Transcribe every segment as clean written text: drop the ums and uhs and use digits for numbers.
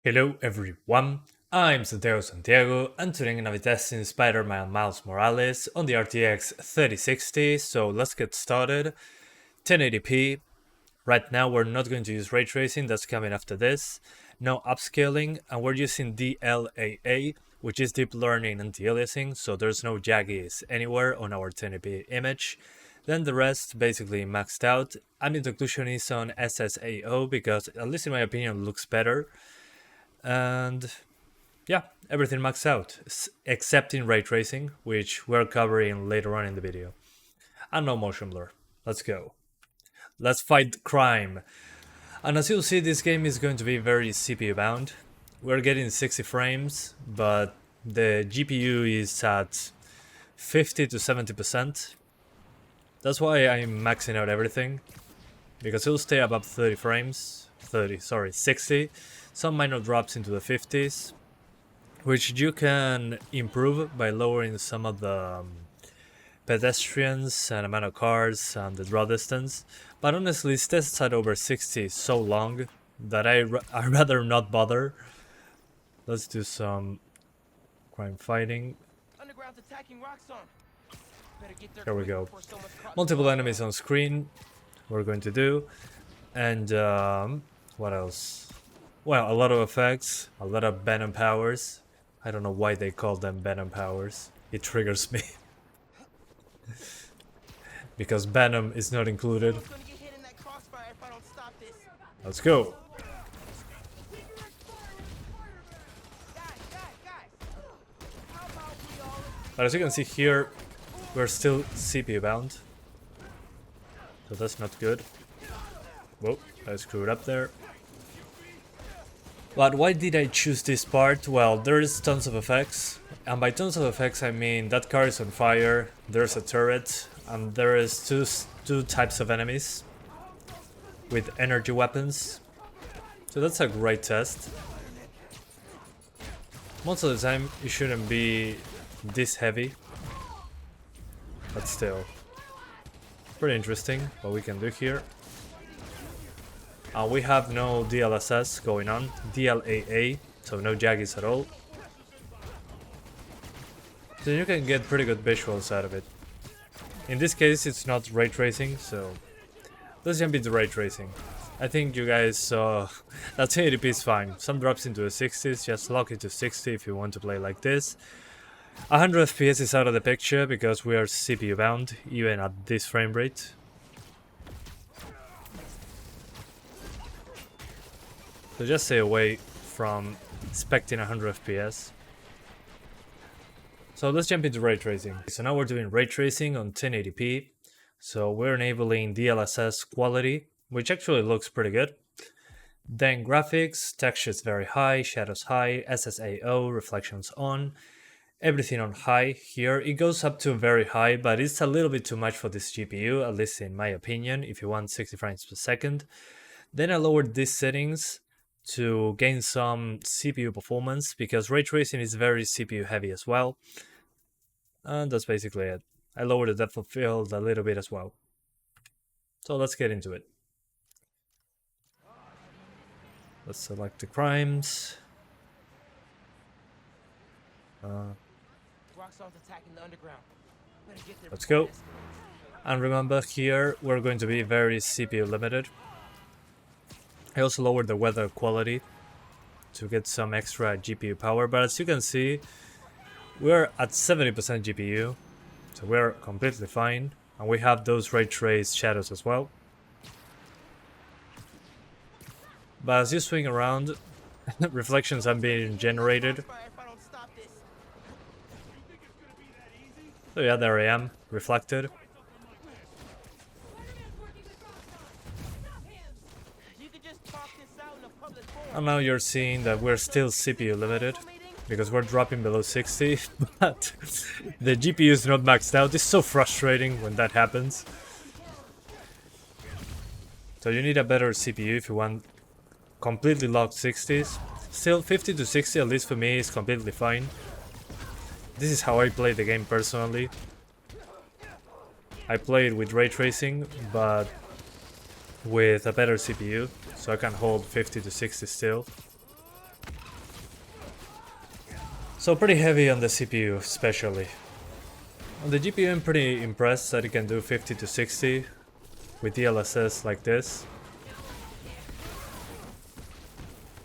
Hello everyone, I'm Santiago and today I'm gonna be testing Spider-Man Miles Morales on the RTX 3060, so let's get started. 1080p, right now we're not going to use ray tracing, that's coming after this. No upscaling, and we're using DLAA, which is deep learning and aliasing, so there's no jaggies anywhere on our 1080p image. Then the rest basically maxed out. I'm in conclusion is on SSAO because, at least in my opinion, looks better. And yeah, everything maxed out, except in ray tracing, which we're covering later on in the video. And no motion blur. Let's go. Let's fight crime. And as you'll see, this game is going to be very CPU bound. We're getting 60 frames, but the GPU is at 50 to 70%. That's why I'm maxing out everything, because it'll stay above 30 frames. 60. Some minor drops into the 50s, which you can improve by lowering some of the pedestrians and amount of cars and the draw distance. But honestly, this tests at over 60 so long that I'd rather not bother. Let's do some crime fighting. Here we go. Multiple enemies on screen. We're going to do. And what else? Well, a lot of effects, a lot of Venom powers. I don't know why they call them Venom powers. It triggers me. Because Venom is not included. Let's go. But as you can see here, we're still CPU bound. So that's not good. Whoa, I screwed up there. But why did I choose this part? Well, there is tons of effects, and by tons of effects I mean that car is on fire, there's a turret, and there is two types of enemies with energy weapons. So that's a great test. Most of the time it shouldn't be this heavy, but still pretty interesting what we can do here. We have no DLSS going on, DLAA, so no jaggies at all. So you can get pretty good visuals out of it. In this case it's not ray tracing, so let's jump into ray tracing. I think you guys saw that 1080p is fine. Some drops into the 60s, just lock it to 60 if you want to play like this. 100 FPS is out of the picture because we are CPU bound, even at this frame rate. So just stay away from expecting 100 FPS. So let's jump into ray tracing. So now we're doing ray tracing on 1080p. So we're enabling DLSS quality, which actually looks pretty good. Then graphics, textures very high, shadows high, SSAO, reflections on. Everything on high here. It goes up to very high, but it's a little bit too much for this GPU, at least in my opinion, if you want 60 frames per second. Then I lowered these settings to gain some CPU performance, because ray tracing is very CPU heavy as well. And that's basically it. I lowered the depth of field a little bit as well. So let's get into it. Let's select the crimes. Let's go. And remember, here we're going to be very CPU limited. I also lowered the weather quality to get some extra GPU power, but as you can see, we're at 70% GPU, so we're completely fine, and we have those ray trace shadows as well. But as you swing around, reflections are being generated. So yeah, there I am, reflected. And now you're seeing that we're still CPU limited, because we're dropping below 60, but the GPU is not maxed out. It's so frustrating when that happens. So you need a better CPU if you want completely locked 60s. Still, 50 to 60, at least for me, is completely fine. This is how I play the game personally. I play it with ray tracing, but with a better CPU, so I can hold 50 to 60 still. So pretty heavy on the CPU especially. On the GPU I'm pretty impressed that it can do 50 to 60 with DLSS like this.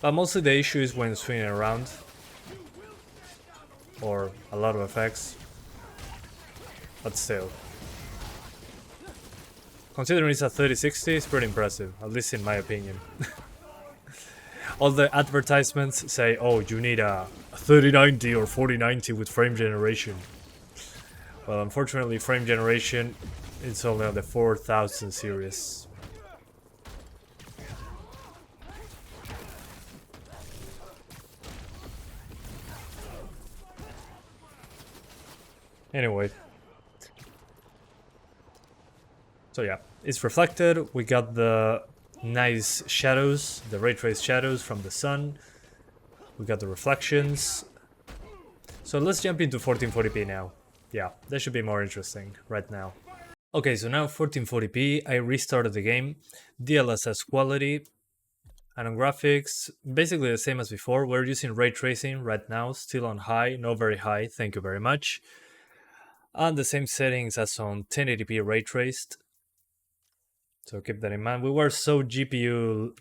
But mostly the issue is when swinging around, or a lot of effects, but still. Considering it's a 3060, it's pretty impressive, at least in my opinion. All the advertisements say, oh, you need a 3090 or 4090 with frame generation. Well, unfortunately, frame generation is only on the 4000 series. Anyway. So yeah, it's reflected. We got the nice shadows, the ray trace shadows from the sun. We got the reflections. So let's jump into 1440p now. Yeah, that should be more interesting right now. Okay, so now 1440p, I restarted the game. DLSS quality. And on graphics, basically the same as before. We're using ray tracing right now, still on high, not very high, thank you very much. And the same settings as on 1080p ray traced. So keep that in mind. We were so CPU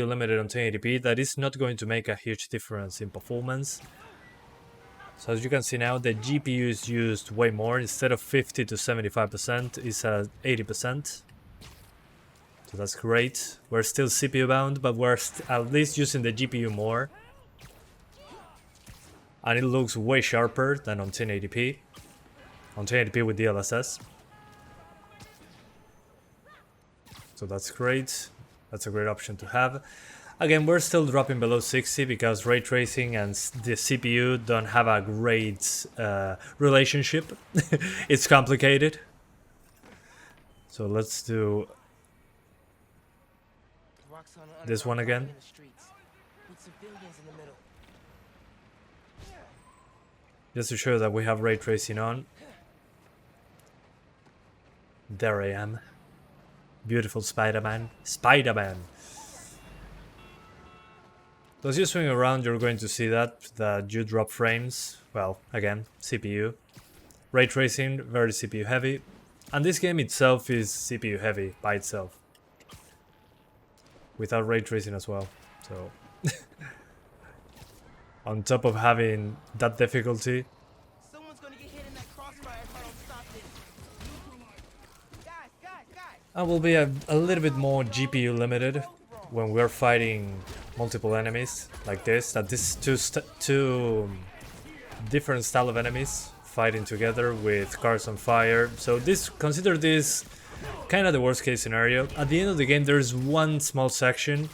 limited on 1080p that it's not going to make a huge difference in performance. So as you can see now, the GPU is used way more. Instead of 50 to 75%, it's at 80%. So that's great. We're still CPU bound, but we're at least using the GPU more. And it looks way sharper than on 1080p. On 1080p with DLSS. So that's great. That's a great option to have. Again, we're still dropping below 60 because ray tracing and the CPU don't have a great relationship. It's complicated. So let's do this one again. Just to show that we have ray tracing on. There I am. Beautiful Spider-Man. Spider-Man! So as you swing around, you're going to see that you drop frames. Well, again, CPU. Ray tracing, very CPU heavy. And this game itself is CPU heavy by itself. Without ray tracing as well. So on top of having that difficulty, I will be a little bit more GPU limited when we're fighting multiple enemies like this. That this two different style of enemies fighting together with cars on fire. So consider this kind of the worst case scenario. At the end of the game, there's one small section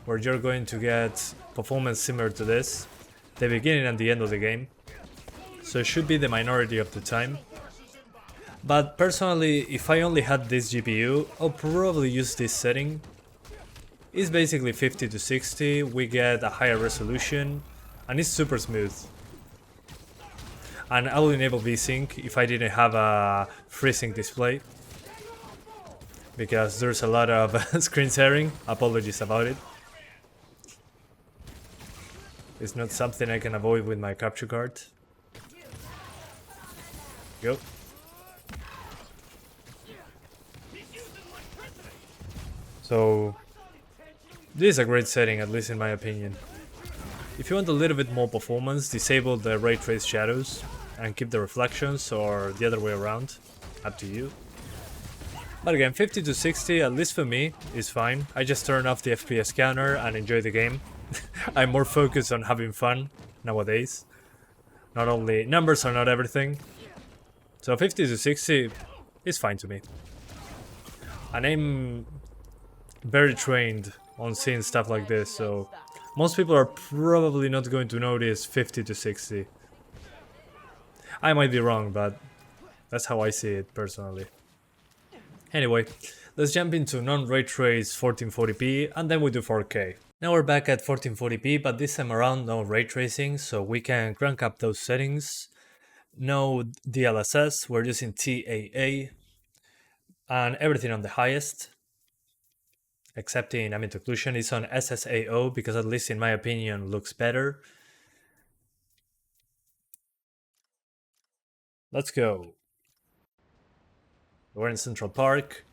where you're going to get performance similar to this, the beginning and the end of the game. So it should be the minority of the time. But personally, if I only had this GPU, I'll probably use this setting. It's basically 50 to 60, we get a higher resolution, and it's super smooth. And I will enable VSync if I didn't have a FreeSync display, because there's a lot of screen sharing, apologies about it. It's not something I can avoid with my capture card. Go. So this is a great setting, at least in my opinion. If you want a little bit more performance, disable the ray trace shadows and keep the reflections, or the other way around, up to you. But again, 50 to 60, at least for me, is fine. I just turn off the FPS counter and enjoy the game. I'm more focused on having fun nowadays. Not only numbers are not everything. So 50 to 60 is fine to me. And I'm very trained on seeing stuff like this, so most people are probably not going to notice 50 to 60. I might be wrong, but that's how I see it personally. Anyway, let's jump into non-ray trace 1440p and then we do 4K. Now we're back at 1440p, but this time around no ray tracing, so we can crank up those settings. No DLSS, we're using TAA and everything on the highest. Except in ambient occlusion is on SSAO, because at least in my opinion looks better. Let's go. We're in Central Park.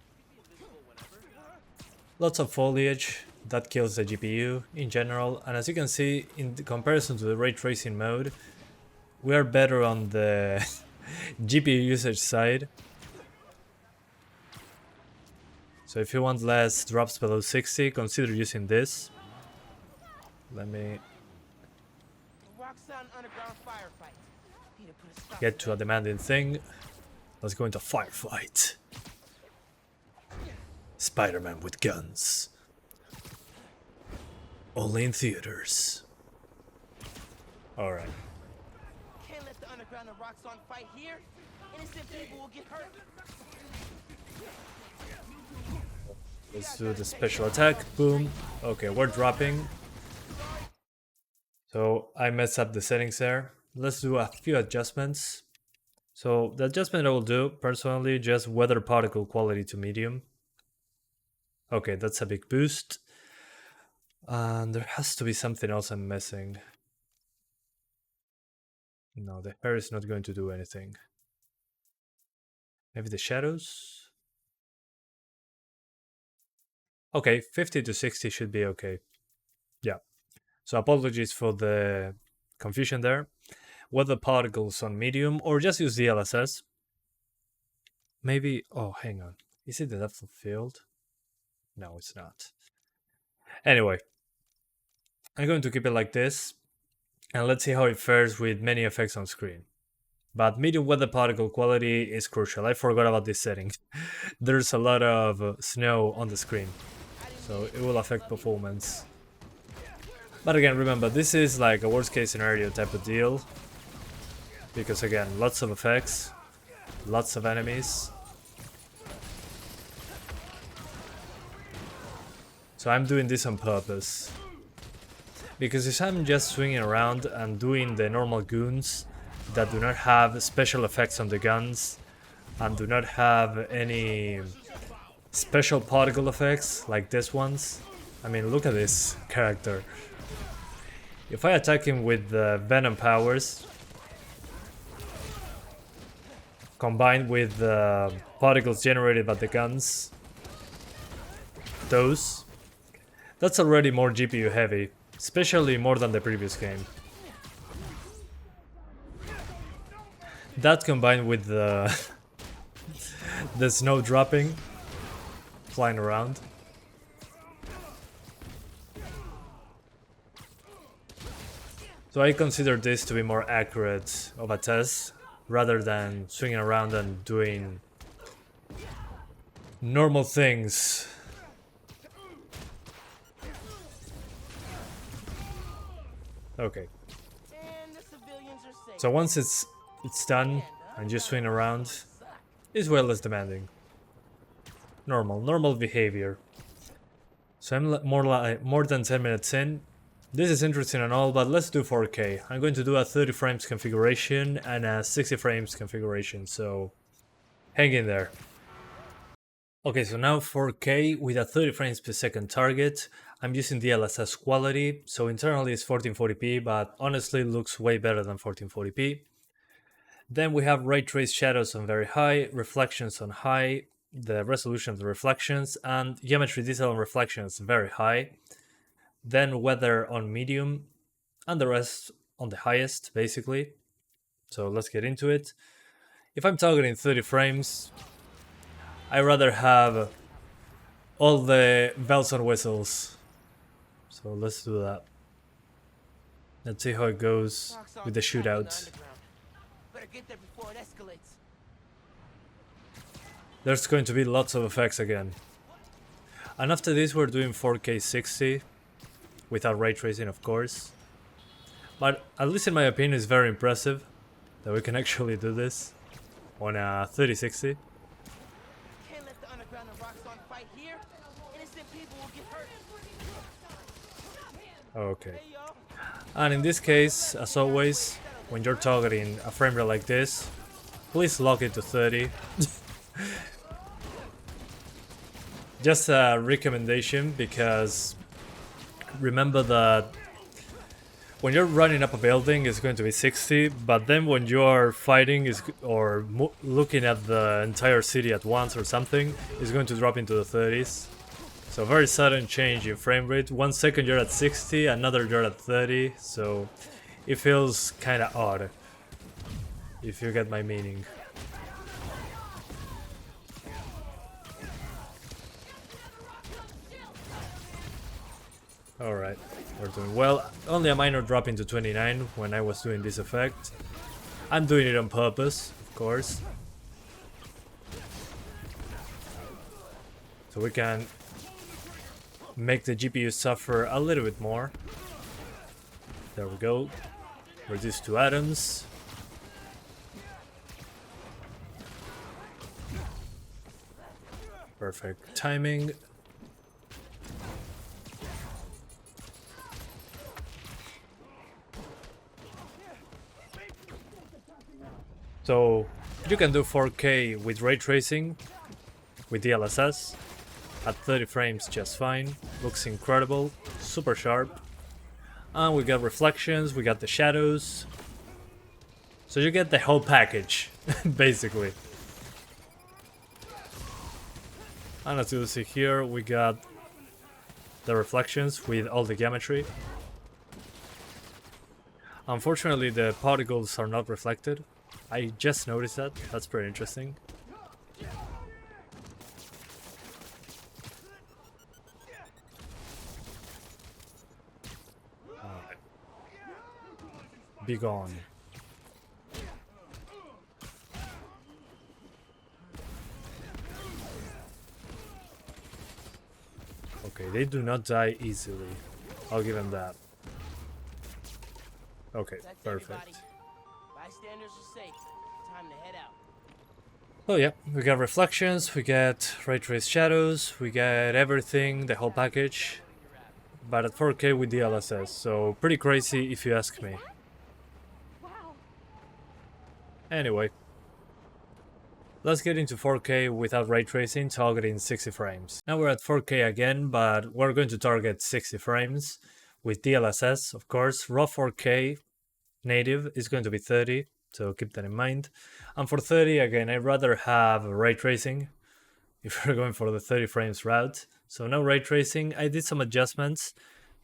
Lots of foliage that kills the GPU in general, and as you can see, in comparison to the ray tracing mode, we are better on the GPU usage side. So if you want less drops below 60, consider using this. Let me get to a demanding thing. Let's go into a firefight. Spider-Man with guns. Only in theaters. Alright. Can't let the underground and rocks on fight here. Innocent people will get hurt. Let's do the special attack. Boom. Okay, we're dropping. So I messed up the settings there. Let's do a few adjustments. So the adjustment I will do, personally, just weather particle quality to medium. Okay, that's a big boost. And there has to be something else I'm missing. No, the hair is not going to do anything. Maybe the shadows? Okay, 50 to 60 should be okay. Yeah. So apologies for the confusion there. Weather particles on medium, or just use DLSS. Maybe, oh, hang on. Is it the depth of field? No, it's not. Anyway, I'm going to keep it like this, and let's see how it fares with many effects on screen. But medium weather particle quality is crucial. I forgot about this setting. There's a lot of snow on the screen, so it will affect performance. But again, remember, this is like a worst case scenario type of deal. Because again, lots of effects, lots of enemies. So I'm doing this on purpose. Because if I'm just swinging around and doing the normal goons that do not have special effects on the guns and do not have any special particle effects like this ones. I mean, look at this character. If I attack him with the Venom powers combined with the particles generated by the guns, that's already more GPU heavy, especially more than the previous game. That combined with the the snow dropping, flying around. So I consider this to be more accurate of a test rather than swinging around and doing normal things. Okay. So once it's done and you swing around, it's way less demanding. Normal behavior. So I'm more than 10 minutes in. This is interesting and all, but let's do 4K. I'm going to do a 30 frames configuration and a 60 frames configuration, so hang in there. Okay, so now 4K with a 30 frames per second target. I'm using DLSS quality, so internally it's 1440p, but honestly it looks way better than 1440p. Then we have ray trace shadows on very high, reflections on high, the resolution of the reflections, and geometry detail on reflections very high. Then weather on medium, and the rest on the highest, basically. So let's get into it. If I'm targeting 30 frames, I rather have all the bells and whistles. So let's do that. Let's see how it goes with the shootout. There's going to be lots of effects again. And after this we're doing 4K 60. Without ray tracing, of course. But at least in my opinion, it's very impressive that we can actually do this on a 3060. Okay. And in this case, as always, when you're targeting a frame rate like this, please lock it to 30. Just a recommendation, because remember that when you're running up a building, it's going to be 60, but then when you are fighting or looking at the entire city at once or something, it's going to drop into the 30s. So very sudden change in frame rate. 1 second you're at 60, another you're at 30, so it feels kind of odd, if you get my meaning. Alright, we're doing well. Only a minor drop into 29 when I was doing this effect. I'm doing it on purpose, of course. So we can make the GPU suffer a little bit more. There we go. Reduce to atoms. Perfect timing. So you can do 4K with ray tracing, with DLSS, at 30 frames just fine. Looks incredible, super sharp. And we got reflections, we got the shadows. So you get the whole package, basically. And as you see here, we got the reflections with all the geometry. Unfortunately, the particles are not reflected. I just noticed that. That's pretty interesting. Be gone. Okay, they do not die easily. I'll give them that. Okay, perfect. Bystanders are safe. Time to head out. Oh yeah, we got reflections, we get ray trace shadows, we get everything, the whole package. But at 4K with DLSS, so pretty crazy if you ask me. Anyway, let's get into 4K without ray tracing, targeting 60 frames. Now we're at 4K again, but we're going to target 60 frames with DLSS, of course. Raw 4K native is going to be 30, so keep that in mind. And for 30, again, I'd rather have ray tracing if we're going for the 30 frames route. So no ray tracing. I did some adjustments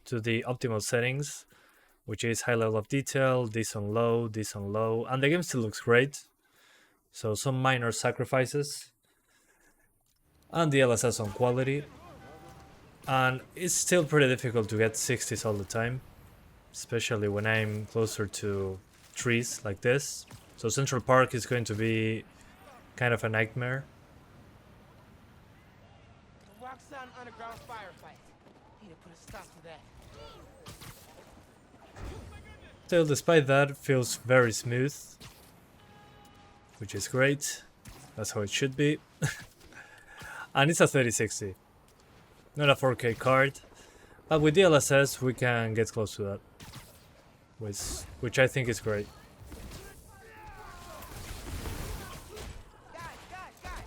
to the optimal settings, which is high level of detail, this on low, and the game still looks great. So some minor sacrifices. And DLSS on quality. And it's still pretty difficult to get 60s all the time, especially when I'm closer to trees like this. So Central Park is going to be kind of a nightmare. The Roxanne underground firefight. Need to put a stop to that. Still, despite that, it feels very smooth, which is great. That's how it should be. And it's a 3060, not a 4K card. But with DLSS, we can get close to that, which I think is great.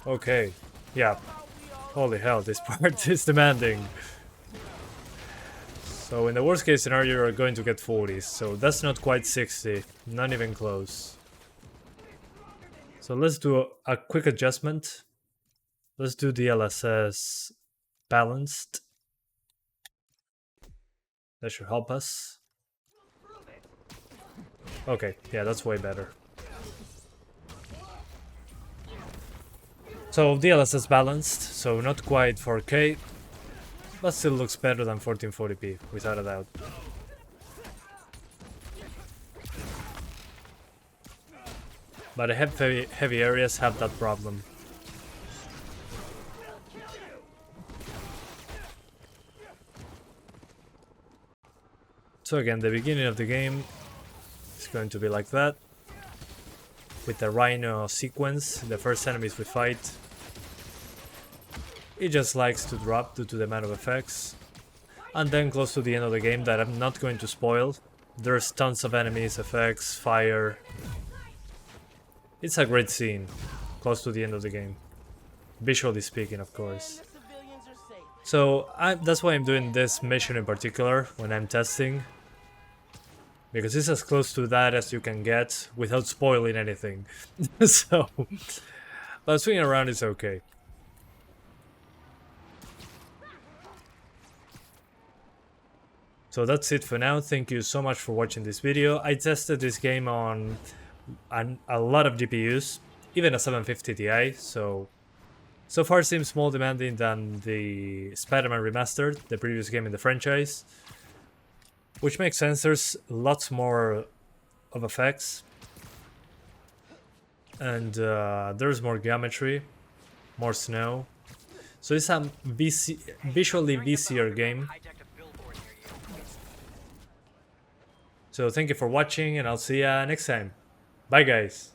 Okay, yeah. Holy hell, this part is demanding. So in the worst case scenario, you're going to get 40s. So that's not quite 60, not even close. So let's do a quick adjustment. Let's do DLSS balanced. That should help us. Okay, yeah, that's way better. So DLSS balanced, so not quite 4K, but still looks better than 1440p, without a doubt. But the heavy areas have that problem. So again, the beginning of the game is going to be like that. With the Rhino sequence, the first enemies we fight. It just likes to drop due to the amount of effects. And then close to the end of the game, that I'm not going to spoil, there's tons of enemies, effects, fire. It's a great scene, close to the end of the game. Visually speaking, of course. So that's why I'm doing this mission in particular when I'm testing. because it's as close to that as you can get without spoiling anything. So, but swinging around is okay. So that's it for now. Thank you so much for watching this video. I tested this game on a lot of GPUs, even a 750 Ti, so far seems more demanding than the Spider-Man Remastered, the previous game in the franchise. Which makes sense, there's lots more of effects. And there's more geometry, more snow. So it's a visually VCR game. So thank you for watching, and I'll see ya next time. Bye guys!